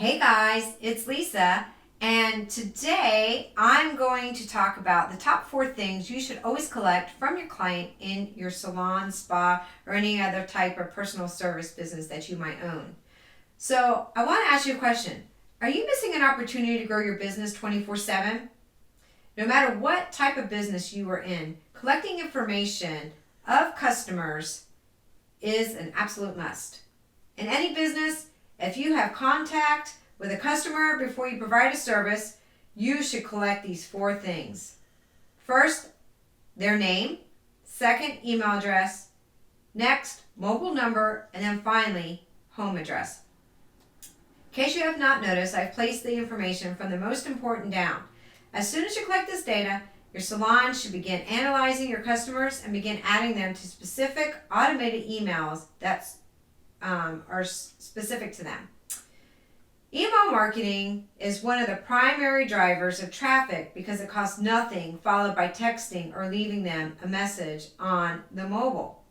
Hey guys, it's Lisa, and today I'm going to talk about the top 4 things you should always collect from your client in your salon, spa, or any other type of personal service business that you might own. So I want to ask you a question. Are you missing an opportunity to grow your business 24/7? No matter what type of business you are in, collecting information of customers is an absolute must. In any business, if you have contact with a customer before you provide a service, you should collect these 4 things. First, their name. Second, email address. Next, mobile number. And then finally, home address. In case you have not noticed, I've placed the information from the most important down. As soon as you collect this data, your salon should begin analyzing your customers and begin adding them to specific automated emails that are specific to them. Email marketing is one of the primary drivers of traffic because it costs nothing, followed by texting or leaving them a message on the mobile.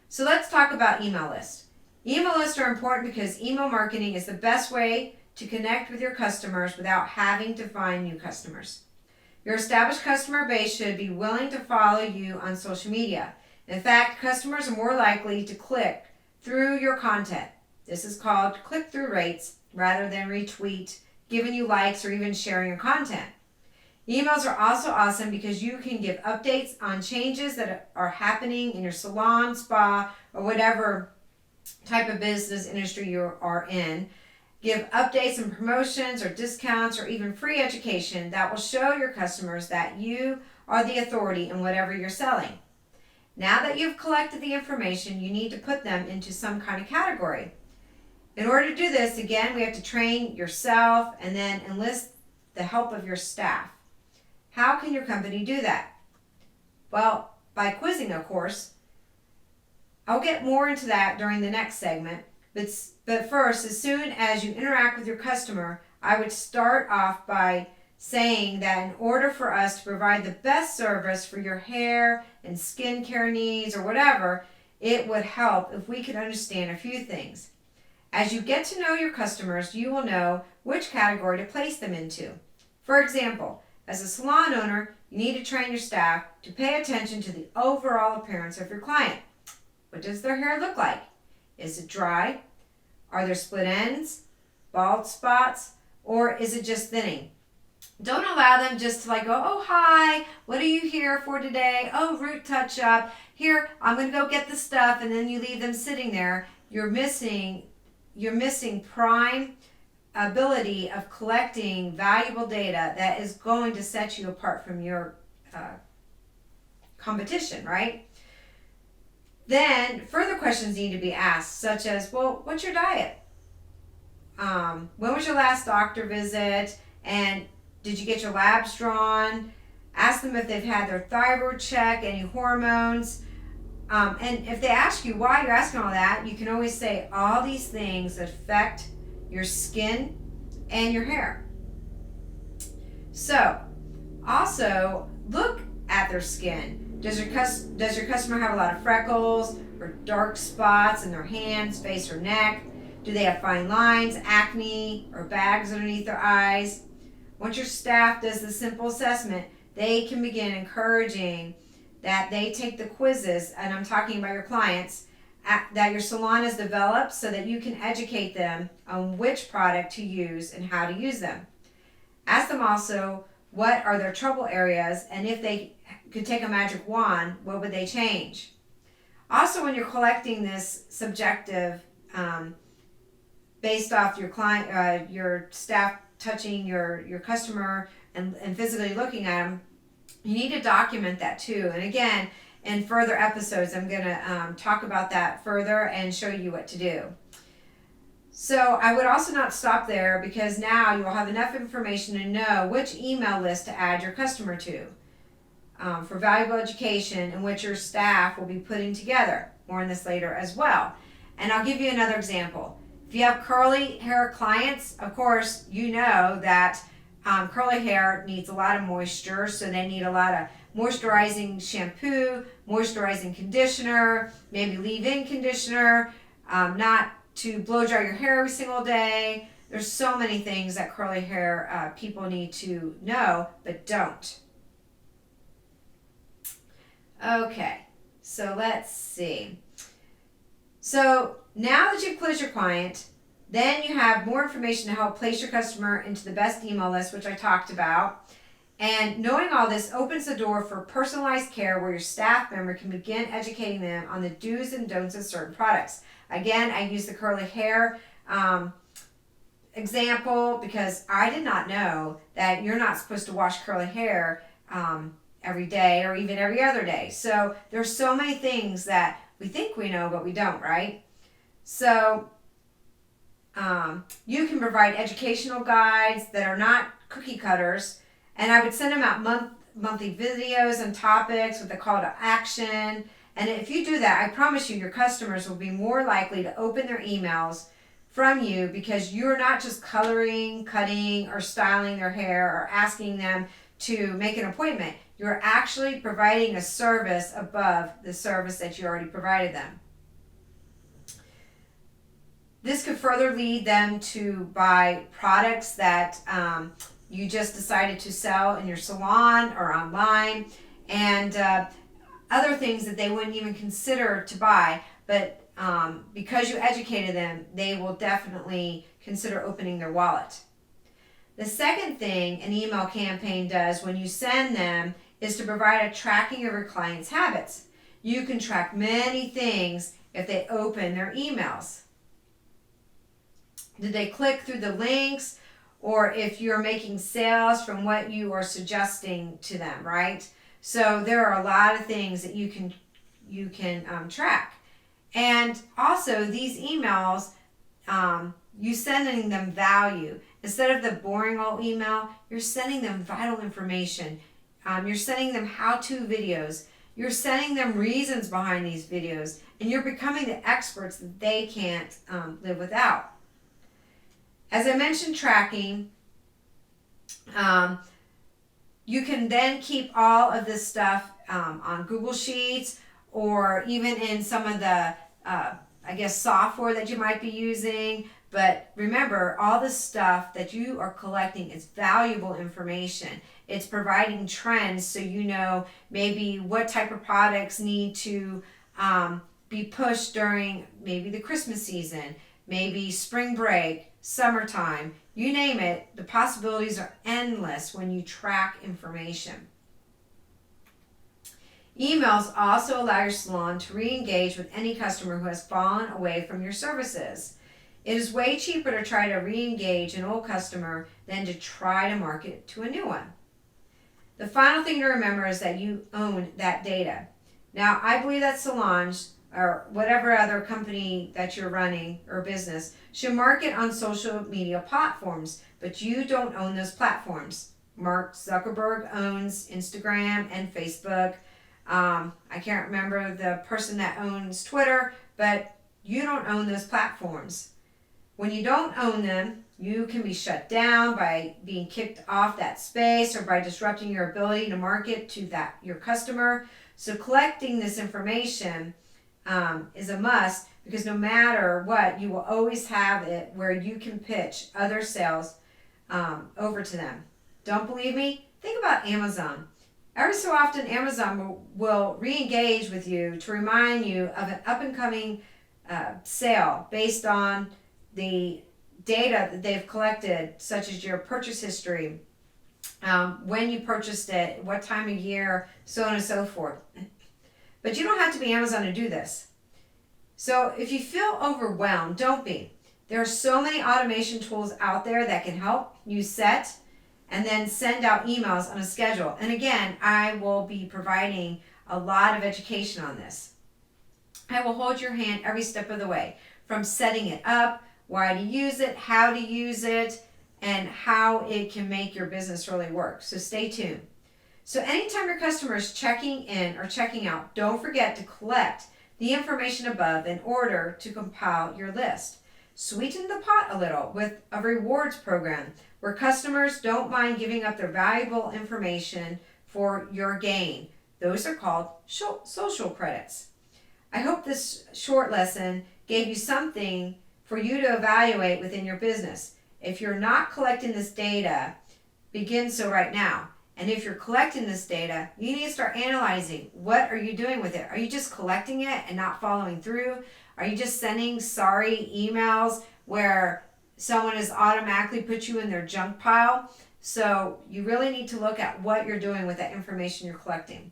So let's talk about email lists. Email lists are important because email marketing is the best way to connect with your customers without having to find new customers. Your established customer base should be willing to follow you on social media. In fact, customers are more likely to click through your content. This is called click-through rates rather than retweet, giving you likes, or even sharing your content. Emails are also awesome because you can give updates on changes that are happening in your salon, spa, or whatever type of business industry you are in. Give updates and promotions or discounts or even free education that will show your customers that you are the authority in whatever you're selling. Now that you've collected the information, you need to put them into some kind of category. In order to do this, again, we have to train yourself and then enlist the help of your staff. How can your company do that? Well, by quizzing, of course. I'll get more into that during the next segment. But first, as soon as you interact with your customer, I would start off by saying that in order for us to provide the best service for your hair and skincare needs or whatever, it would help if we could understand a few things. As you get to know your customers, you will know which category to place them into. For example, as a salon owner, you need to train your staff to pay attention to the overall appearance of your client. What does their hair look like? Is it dry? Are there split ends, bald spots, or is it just thinning? Don't allow them just to go, oh, hi, what are you here for today? Oh, root touch up. Here, I'm going to go get the stuff, and then you leave them sitting there. You're missing prime ability of collecting valuable data that is going to set you apart from your competition, right? Then further questions need to be asked, such as, well, what's your diet? When was your last doctor visit? And did you get your labs drawn? Ask them if they've had their thyroid check, any hormones. And if they ask you why you're asking all that, you can always say all these things affect your skin and your hair. So, also look at their skin. Does your customer have a lot of freckles or dark spots in their hands, face, or neck? Do they have fine lines, acne, or bags underneath their eyes? Once your staff does the simple assessment, they can begin encouraging that they take the quizzes, and I'm talking about your clients, that your salon has developed so that you can educate them on which product to use and how to use them. Ask them also what are their trouble areas, and if they could take a magic wand, what would they change? Also, when you're collecting this subjective, based off your client, your staff touching your customer and physically looking at them, you need to document that too. And again, in further episodes, I'm going to talk about that further and show you what to do. So I would also not stop there, because now you will have enough information to know which email list to add your customer to for valuable education, in which your staff will be putting together. More on this later as well. And I'll give you another example. If you have curly hair clients, of course, you know that curly hair needs a lot of moisture, so they need a lot of moisturizing shampoo, moisturizing conditioner, maybe leave-in conditioner, not to blow dry your hair every single day. There's so many things that curly hair people need to know, but don't. Okay, so let's see. So now that you've closed your client, then you have more information to help place your customer into the best email list, which I talked about. And knowing all this opens the door for personalized care where your staff member can begin educating them on the do's and don'ts of certain products. Again, I use the curly hair example because I did not know that you're not supposed to wash curly hair every day or even every other day. So there's so many things that we think we know, but we don't, right? So you can provide educational guides that are not cookie cutters, and I would send them out monthly videos and topics with a call to action. And if you do that, I promise you your customers will be more likely to open their emails from you because you're not just coloring, cutting, or styling their hair or asking them to make an appointment. You're actually providing a service above the service that you already provided them. This could further lead them to buy products that you just decided to sell in your salon or online, and other things that they wouldn't even consider to buy, but because you educated them, they will definitely consider opening their wallet. The second thing an email campaign does when you send them is to provide a tracking of your client's habits. You can track many things if they open their emails. Did they click through the links, or if you're making sales from what you are suggesting to them, right? So there are a lot of things that you can track. And also these emails, you sending them value. Instead of the boring old email, you're sending them vital information. You're sending them how-to videos. You're sending them reasons behind these videos, and you're becoming the experts that they can't live without. As I mentioned, tracking, you can then keep all of this stuff on Google Sheets or even in some of the, software that you might be using. But remember, all the stuff that you are collecting is valuable information. It's providing trends so you know maybe what type of products need to be pushed during maybe the Christmas season, maybe spring break, summertime, you name it. The possibilities are endless when you track information. Emails also allow your salon to re-engage with any customer who has fallen away from your services. It is way cheaper to try to re-engage an old customer than to try to market to a new one. The final thing to remember is that you own that data. Now, I believe that salons or whatever other company that you're running or business should market on social media platforms, but you don't own those platforms. Mark Zuckerberg owns Instagram and Facebook. I can't remember the person that owns Twitter, but you don't own those platforms. When you don't own them, you can be shut down by being kicked off that space or by disrupting your ability to market to your customer. So collecting this information is a must, because no matter what, you will always have it where you can pitch other sales over to them. Don't believe me? Think about Amazon. Every so often, Amazon will re-engage with you to remind you of an up-and-coming sale based on the data that they've collected, such as your purchase history, when you purchased it, what time of year, so on and so forth. But you don't have to be Amazon to do this. So if you feel overwhelmed, don't be. There are so many automation tools out there that can help you set and then send out emails on a schedule. And again, I will be providing a lot of education on this. I will hold your hand every step of the way, from setting it up, why to use it, how to use it, and how it can make your business really work. So stay tuned. So anytime your customer is checking in or checking out, don't forget to collect the information above in order to compile your list. Sweeten the pot a little with a rewards program where customers don't mind giving up their valuable information for your gain. Those are called social credits. I hope this short lesson gave you something for you to evaluate within your business. If you're not collecting this data, begin so right now. And if you're collecting this data, you need to start analyzing. What are you doing with it? Are you just collecting it and not following through? Are you just sending sorry emails where someone has automatically put you in their junk pile? So you really need to look at what you're doing with that information you're collecting.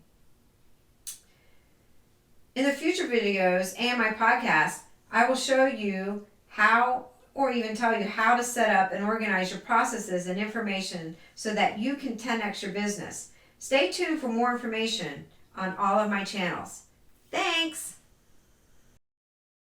In the future videos and my podcast, I will show you how, or even tell you how to set up and organize your processes and information so that you can 10x your business. Stay tuned for more information on all of my channels. Thanks!